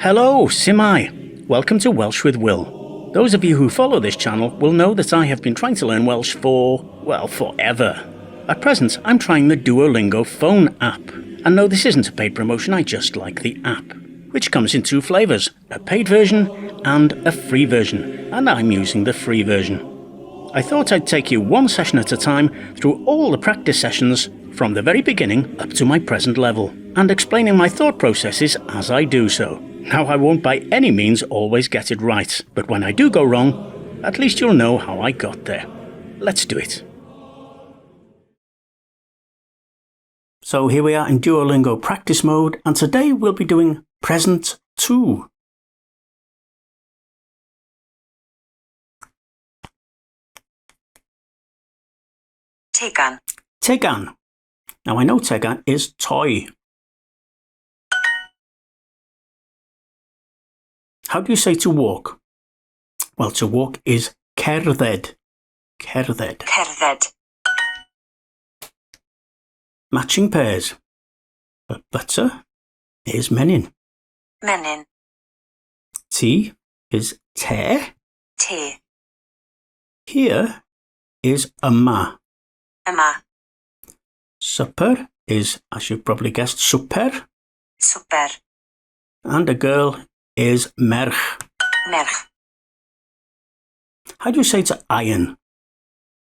Hello, Simai. Welcome to Welsh with Will. Those of you who follow this channel will know that I have been trying to learn Welsh for, well, forever. At present, I'm trying the Duolingo phone app. And no, this isn't a paid promotion, I just like the app, which comes in two flavours, a paid version and a free version, and I'm using the free version. I thought I'd take you one session at a time through all the practice sessions from the very beginning up to my present level, and explaining my thought processes as I do so. Now, I won't by any means always get it right, but when I do go wrong, at least you'll know how I got there. Let's do it. So here we are in Duolingo practice mode, and today we'll be doing present two. Tegan. Tegan. Now I know tegan is toy. How do you say to walk? Well, to walk is cerdded. Cerdded. Cerdded. Matching pairs. Butter is menyn. Menyn. Tea is te. Te. Here is yma. Yma. Supper is, as you've probably guessed, swper. Super. And a girl is merch. Merch. How do you say to iron?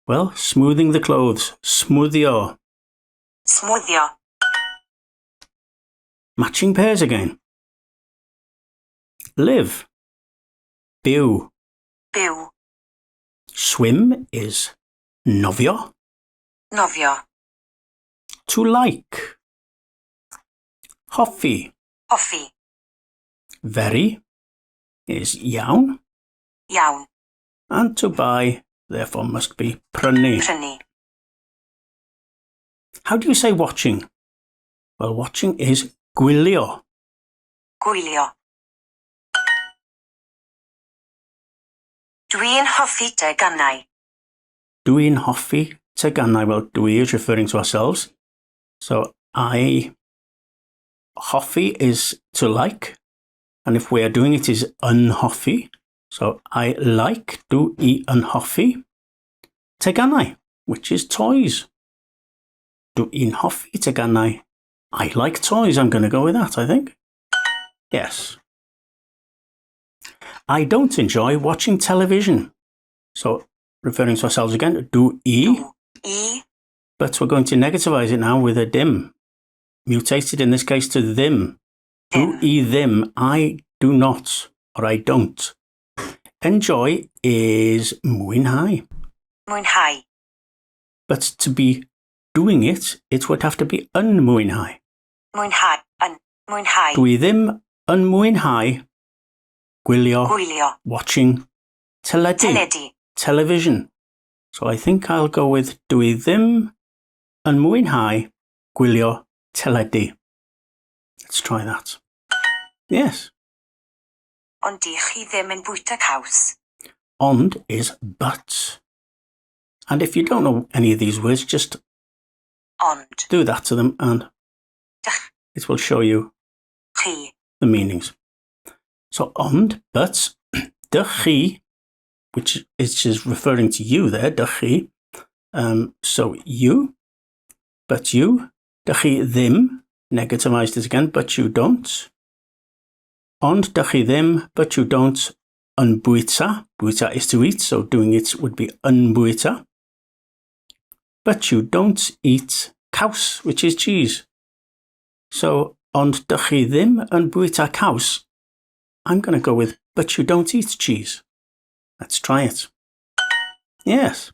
Well, smoothing the clothes. Smoothio. Smoothio. Matching pairs again. Live. Byw. Byw. Swim is nofio. Nofio. To like. Hoffi. Hoffi. Very is iawn. Iawn. And to buy, therefore, must be prynu. Prynu. How do you say watching? Well, watching is gwylio. Gwylio. Dwi'n hoffi tegannau. Dwi'n hoffi tegannau. Well, dwi is referring to ourselves. So hoffi is to like. And if we are doing it is unhoffi. So I like, dwi yn hoffi tegannau, which is toys. Dwi'n hoffi tegannau. I like toys. I'm going to go with that, I think. Yes. I don't enjoy watching television. So, referring to ourselves again, dwi. But we're going to negativize it now with a dim. Mutated in this case to them. Dwi ddim. I do not, or I don't. Enjoy is mwynhau. Mwynhau. But to be doing it, it would have to be unmwynhau. Mwynhau. Mwynhau. Dwi ddim yn mwynhau gwylio, Gwylio. watching teledu. Teledu. Television. So I think I'll go with dwi ddim yn mwynhau gwylio teledu. Let's try that. Yes. Ond di chi ddim yn bwyta caws. Ond is but. And if you don't know any of these words, just Ond. do that to them and it will show you Chi. the meanings. So ond, but, dy chi, which is referring to you there, dy chi. So you, but you, dy chi ddim, negativized it again, but you don't. Ond dy chi ddim, but you don't. Yn bwyta, bwyta is to eat, so doing it would be yn bwyta. But you don't eat caws, which is cheese. So, ond dy chi ddim yn bwyta caws. I'm going to go with, but you don't eat cheese. Let's try it. Yes.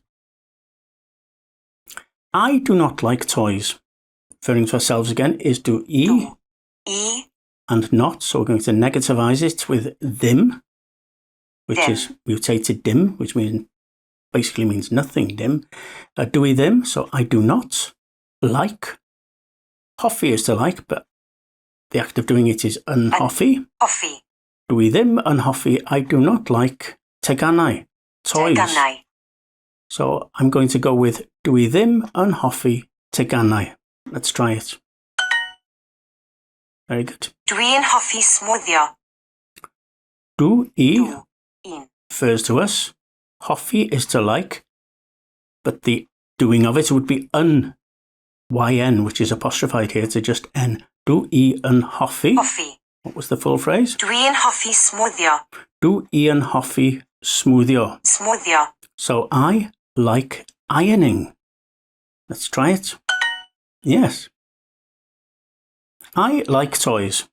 I do not like toys. Referring to ourselves again is do e and not. So we're going to negativize it with ddim, which Dim. is mutated dim, which basically means nothing dim. Dwi ddim, so I do not like. Hoffi is to like, but the act of doing it is unhoffi. Hoffi. Dwi ddim yn hoffi, I do not like tegannau, toys. Tegannau. So I'm going to go with dwi ddim yn hoffi tegannau. Let's try it. Very good. Dwi'n hoffi smwddio. Do I Du. In. refers to us. Hoffi is to like, but the doing of it would be yn, which is apostrophied here to just n. Do I yn hoffi? Hoffi. What was the full phrase? Dwi'n hoffi smwddio. Do I yn hoffi smoothio? Smwddio. So I like ironing. Let's try it. Yes. I like toys.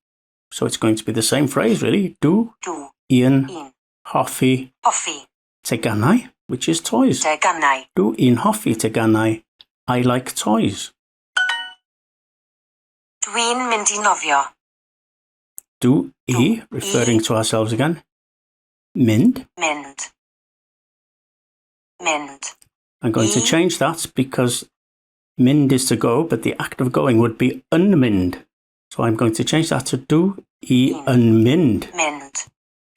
So it's going to be the same phrase, really. Do Du. I yn In. hoffi Hoffi. teganau, which is toys. Teganau. Do I yn hoffi teganau? I like toys. Dwi'n mynd I nofio. Do I, Do referring to ourselves again. Mynd. Mynd. Mynd. I'm going to I. change that because mynd is to go, but the act of going would be unmynd. So I'm going to change that to do I yn mynd. Mynd.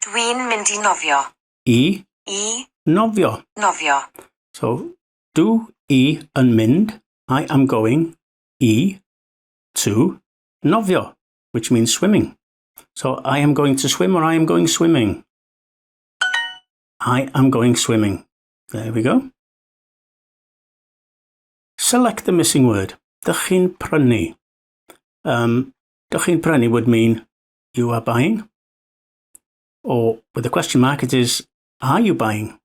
Dwi'n mynd I nofio. I I. nofio. Nofio. So do I yn mynd. I am going I to nofio, which means swimming. So I am going to swim or I am going swimming. I am going swimming. There we go. Select the missing word. Dych chi'n prynu. Dych chi'n prynu would mean you are buying. Or with a question mark it is, are you buying?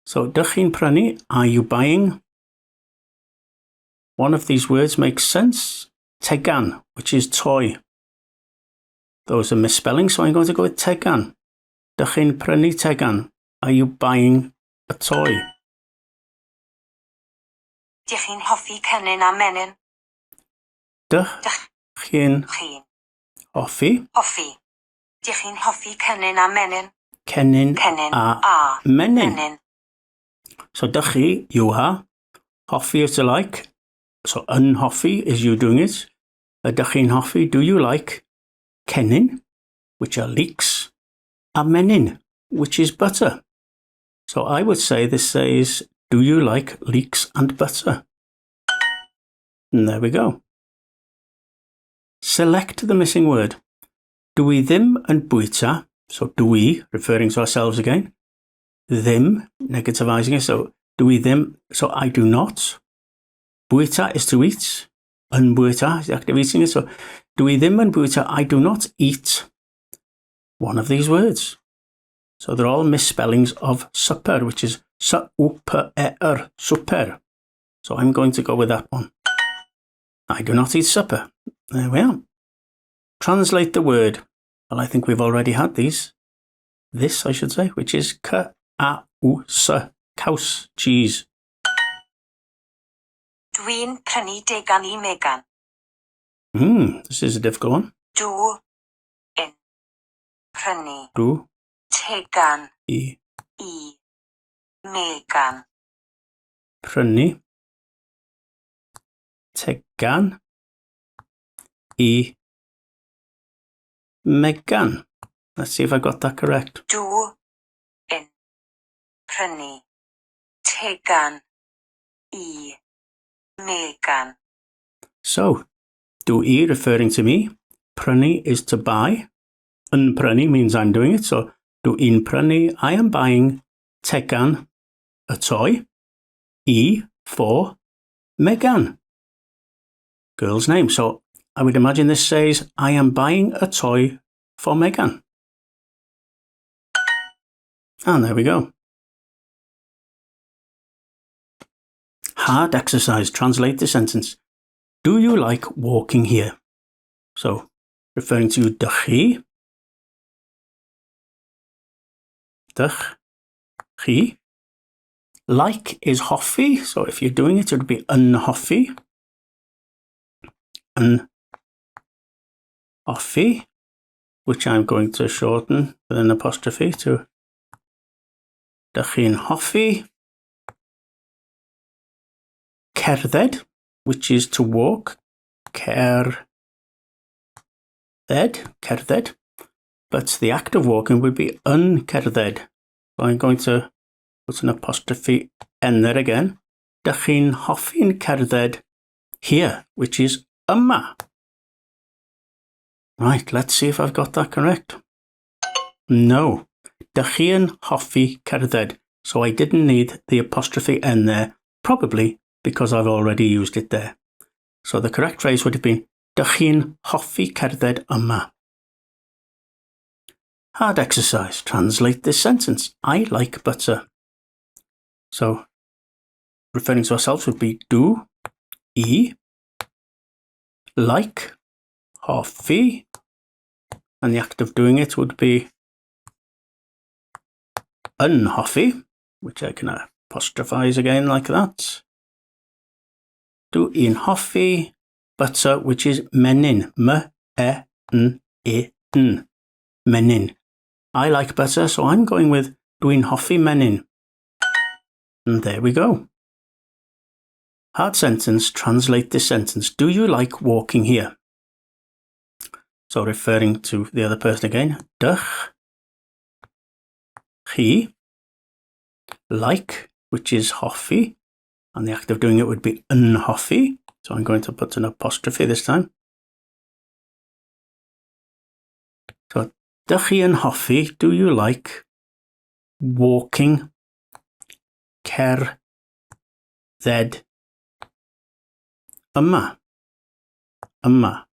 So dych chi'n prynu, are you buying? One of these words makes sense. Tegan, which is toy. Those are misspellings, so I'm going to go with tegan. Dych chi'n prynu tegan? Are you buying a toy? Dych chi'n hoffi cennin a menyn? Dych chi'n Chi'n hoffi hoffi. Dych chi'n hoffi cennin a menyn? cennin Cennin a menyn? menyn. So dych chi, you are. Hoffi is to like. So unhoffi is you doing it. Dych chi'n hoffi, do you like cennin, which are leeks, a menyn, which is butter. So I would say this says, do you like leeks and butter? And there we go. Select the missing word. Dwi ddim yn bwyta. So dwi, referring to ourselves again. Ddim, negativizing it. So dwi ddim, so I do not. Bwyta is to eat. Yn bwyta is the act of eating it. So dwi ddim yn bwyta, I do not eat one of these words. So they're all misspellings of supper, which is su-u-p-e-r, super. So I'm going to go with that one. I do not eat supper. There we are. Translate the word. Well, I think we've already had these. This, I should say, which is c-a-w-s, caws, cheese. Dwi'n prynu degan I Megan. This is a difficult one. Du. In. Prynu. Do Tegan I I Megan. prynu tegan I Megan. Let's see if I got that correct. Du. In. Prynu. Tegan I Megan. So, do I referring to me. Prynu is to buy. Yn prynu means I'm doing it. So, do i'n prynu, I am buying tegan, a toy. I for Megan, girl's name. So, I would imagine this says, I am buying a toy for Megan. And there we go. Hard exercise. Translate the sentence. Do you like walking here? So, referring to dych chi. Dych chi. Like is hoffi. So, if you're doing it, it would be unhoffi. Unhoffi, which I'm going to shorten with an apostrophe to dych chi'n hoffi. Cerdded, which is to walk. Cerdded. But the act of walking would be uncerdded. So I'm going to put an apostrophe N there again. Dych chi'n hoffi'n cerdded here, which is yma. Right, let's see if I've got that correct. No, dych chi yn hoffi cerdded. So I didn't need the apostrophe N there, probably because I've already used it there. So the correct phrase would have been, dych chi'n hoffi cerdded yma. Hard exercise. Translate this sentence. I like butter. So, referring to ourselves would be do, I, like, hoffi, and the act of doing it would be yn hoffi, which I can apostrophize again like that. Do i'n hoffi butter, which is menyn, M-E-N-E-N, menyn. I like butter, so I'm going with dwi'n hoffi menyn. And there we go. Hard sentence, translate this sentence. Do you like walking here? So referring to the other person again. Dych chi like, which is hoffi, and the act of doing it would be yn hoffi. So I'm going to put an apostrophe this time. So, dych chi yn hoffi, do you like walking cerdded yma? Yma.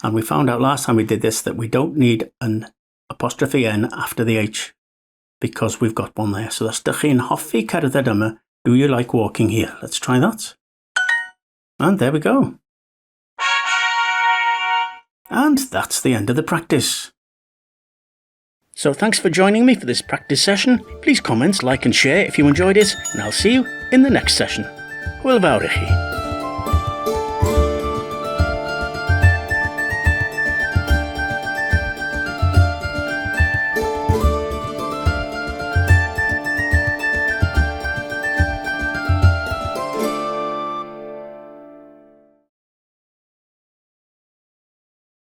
And we found out last time we did this that we don't need an apostrophe N after the H because we've got one there. So that's dych chi'n hoffi cerdded yma, do you like walking here? Let's try that. And there we go. And that's the end of the practice. So thanks for joining me for this practice session. Please comment, like and share if you enjoyed it, and I'll see you in the next session. Hwyl fawr i chi.